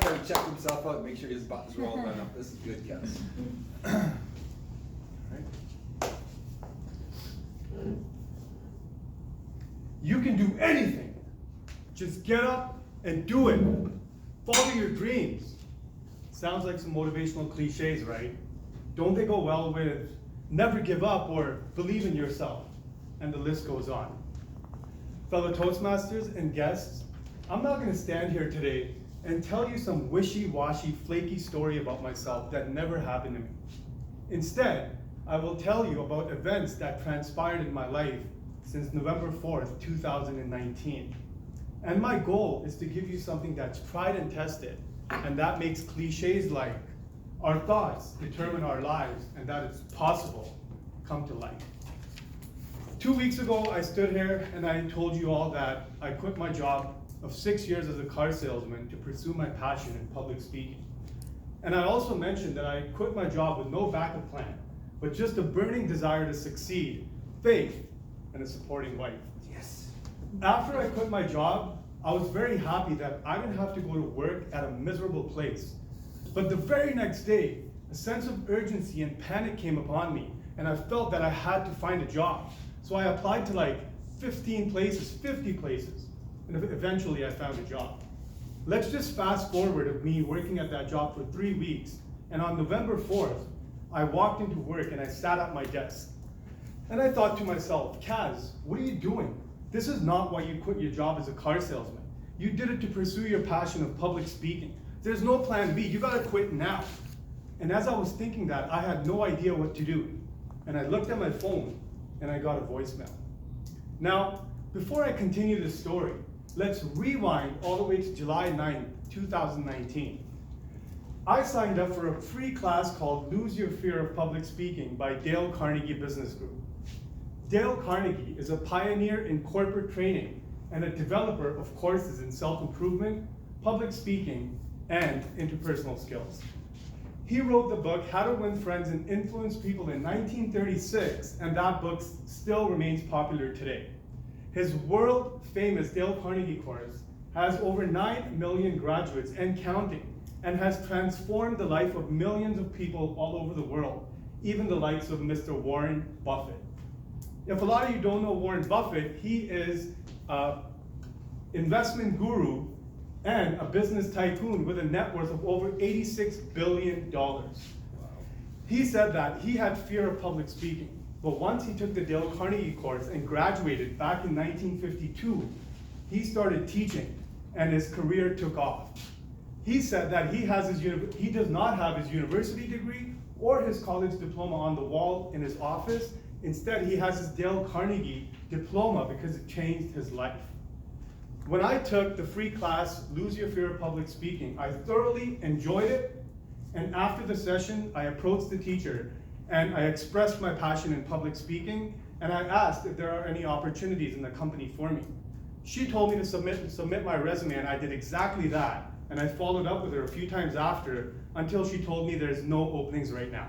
like to check himself out, make sure his buttons are all done up. This is good, Kaz. Right. You can do anything. Just get up and do it. Follow your dreams. Sounds like some motivational cliches, right? Don't they go well with never give up or believe in yourself? And the list goes on. Fellow Toastmasters and guests, I'm not going to stand here today and tell you some wishy-washy, flaky story about myself that never happened to me. Instead, I will tell you about events that transpired in my life since November 4th, 2019. And my goal is to give you something that's tried and tested, and that makes cliches like our thoughts determine our lives and that it's possible come to life. 2 weeks ago, I stood here and I told you all that I quit my job of 6 years as a car salesman to pursue my passion in public speaking. And I also mentioned that I quit my job with no backup plan, but just a burning desire to succeed, faith, and a supporting wife. Yes. After I quit my job, I was very happy that I didn't have to go to work at a miserable place. But the very next day, a sense of urgency and panic came upon me, and I felt that I had to find a job. So I applied to like 15 places, 50 places, and eventually I found a job. Let's just fast forward of me working at that job for 3 weeks, and on November 4th, I walked into work and I sat at my desk. And I thought to myself, Kaz, what are you doing? This is not why you quit your job as a car salesman. You did it to pursue your passion of public speaking. There's no plan B, you gotta quit now. And as I was thinking that, I had no idea what to do. And I looked at my phone and I got a voicemail. Now, before I continue the story, let's rewind all the way to July 9th, 2019. I signed up for a free class called Lose Your Fear of Public Speaking by Dale Carnegie Business Group. Dale Carnegie is a pioneer in corporate training and a developer of courses in self-improvement, public speaking, and interpersonal skills. He wrote the book How to Win Friends and Influence People in 1936, and that book still remains popular today. His world-famous Dale Carnegie course has over 9 million graduates and counting, and has transformed the life of millions of people all over the world, even the likes of Mr. Warren Buffett. If a lot of you don't know Warren Buffett, he is an investment guru and a business tycoon with a net worth of over $86 billion. Wow. He said that he had fear of public speaking, but once he took the Dale Carnegie course and graduated back in 1952, he started teaching and his career took off. He said that he does not have his university degree or his college diploma on the wall in his office. Instead, he has his Dale Carnegie diploma because it changed his life. When I took the free class, Lose Your Fear of Public Speaking, I thoroughly enjoyed it. And after the session, I approached the teacher and I expressed my passion in public speaking, and I asked if there are any opportunities in the company for me. She told me to submit my resume, and I did exactly that. And I followed up with her a few times after until she told me there's no openings right now.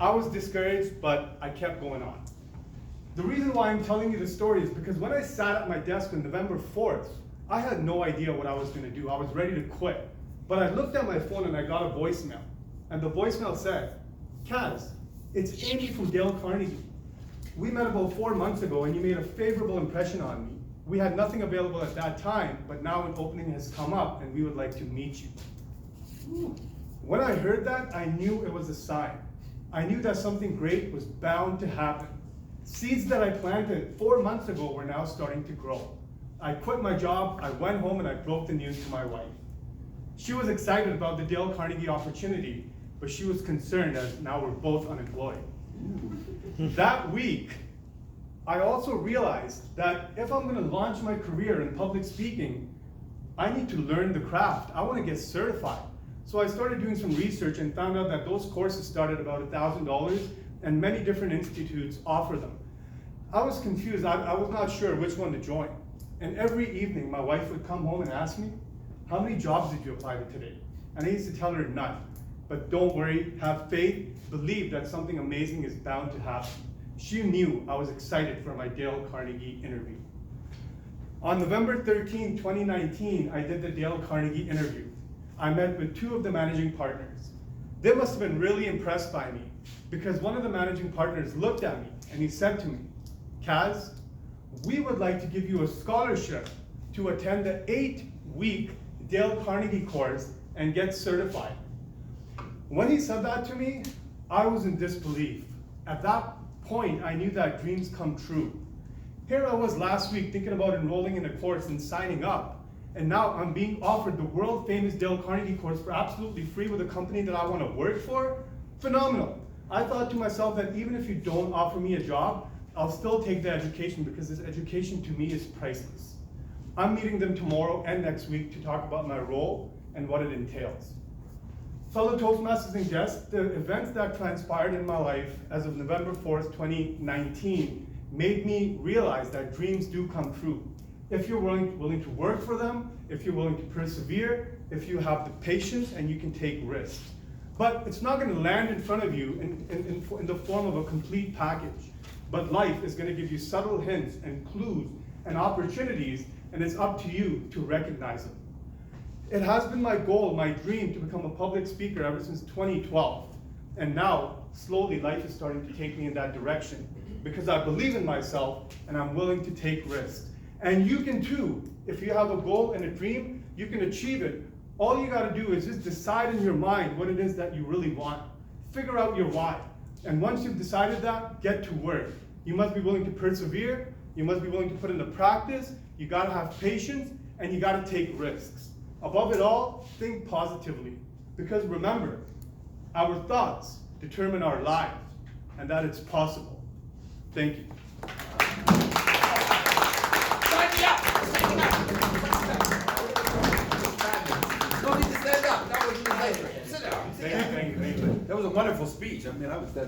I was discouraged, but I kept going on. The reason why I'm telling you the story is because when I sat at my desk on November 4th, I had no idea what I was going to do. I was ready to quit. But I looked at my phone and I got a voicemail. And the voicemail said, Kaz, it's Amy from Dale Carnegie. We met about 4 months ago and you made a favorable impression on me. We had nothing available at that time, but now an opening has come up and we would like to meet you. When I heard that, I knew it was a sign. I knew that something great was bound to happen. Seeds that I planted 4 months ago were now starting to grow. I quit my job, I went home and I broke the news to my wife. She was excited about the Dale Carnegie opportunity, but she was concerned as now we're both unemployed. That week, I also realized that if I'm gonna launch my career in public speaking, I need to learn the craft. I wanna get certified. So I started doing some research and found out that those courses start at about $1,000 and many different institutes offer them. I was confused, I was not sure which one to join. And every evening my wife would come home and ask me, how many jobs did you apply to today? And I used to tell her none. But don't worry, have faith, believe that something amazing is bound to happen. She knew I was excited for my Dale Carnegie interview. On November 13, 2019, I did the Dale Carnegie interview. I met with 2 of the managing partners. They must have been really impressed by me because one of the managing partners looked at me and he said to me, Kaz, we would like to give you a scholarship to attend the 8-week Dale Carnegie course and get certified. When he said that to me, I was in disbelief. At that point, I knew that dreams come true. Here I was last week thinking about enrolling in a course and signing up, and now I'm being offered the world famous Dale Carnegie course for absolutely free with a company that I want to work for? Phenomenal. I thought to myself that even if you don't offer me a job, I'll still take the education because this education to me is priceless. I'm meeting them tomorrow and next week to talk about my role and what it entails. Fellow Toastmasters and guests, the events that transpired in my life as of November 4th, 2019 made me realize that dreams do come true. If you're willing to work for them, if you're willing to persevere, if you have the patience and you can take risks. But it's not going to land in front of you in the form of a complete package. But life is going to give you subtle hints and clues and opportunities, and it's up to you to recognize them. It has been my goal, my dream, to become a public speaker ever since 2012. And now, slowly, life is starting to take me in that direction because I believe in myself and I'm willing to take risks. And you can too. If you have a goal and a dream, you can achieve it. All you got to do is just decide in your mind what it is that you really want. Figure out your why. And once you've decided that, get to work. You must be willing to persevere. You must be willing to put into practice. You got to have patience and you got to take risks. Above it all, think positively. Because remember, our thoughts determine our lives and that it's possible. Thank you. No need to stand up. That was you later. Sit down. Thank you. That was a wonderful speech. I mean, I would stand up.